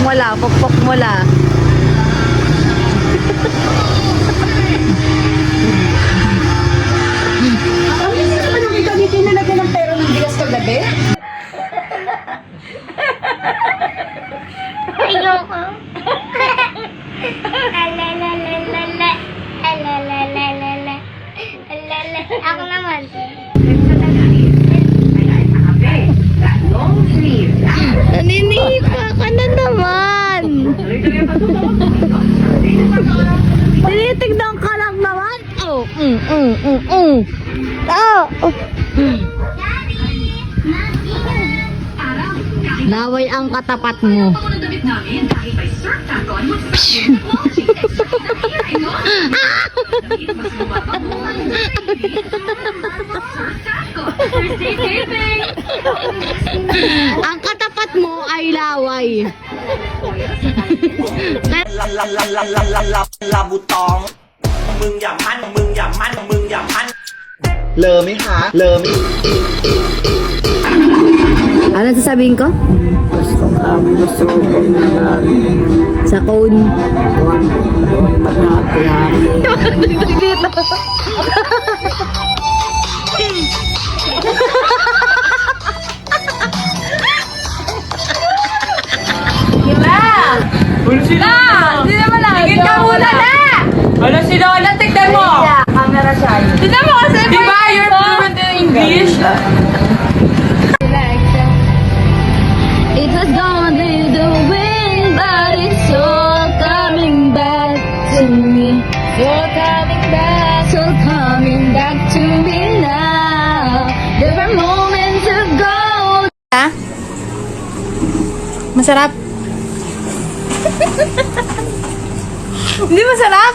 mo la, pukpok mo la. Hindi naman yung gagamitin na lagyan ng pera ng bigas kagabi? Ayoko. Alalalala. Alalalala. Alala. Ako naman. Naninipa ka na naman. Tinitignan ka lang naman. Oh, Laway ang katapat mo. Ang katapat mo ay laway. Labutong มึงอย่ามั่นมึงอย่ามั่นมึงอย่ามั่น เลอไหมคะเลอไหม Ano sasabihin ko? Sa cone. Hindi naman lang. Tigil ka muna na! Ano si Lola? Tignan mo! Camera siya. Tignan mo kasi di ba you're fluent in English? It was gone with the wind, but it's all coming back to me. You're coming back, so coming back to me now. There were moments of gold. Masarap. Hindi masarap?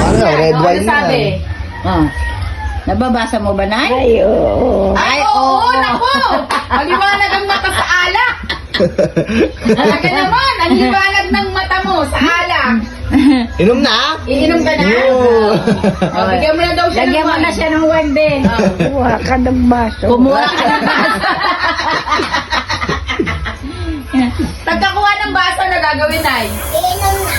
Ano, red wine na. Oh. Nababasa mo ba, Nay? Ay, oo. Ay, oo, naku! Maliwanag ang mata sa alak! Talaga naman, ang liwanag ng mata mo sa alak! Inom na? Iinom ka na? Oo. Oh, bigyan mo na daw siya ng wine. Lagyan mo ng wine, Ben. Kumuha ka ng baso. Kumuha ka ng baso. Pagkakuha ng baso na gagawin, Nay? Iinom na.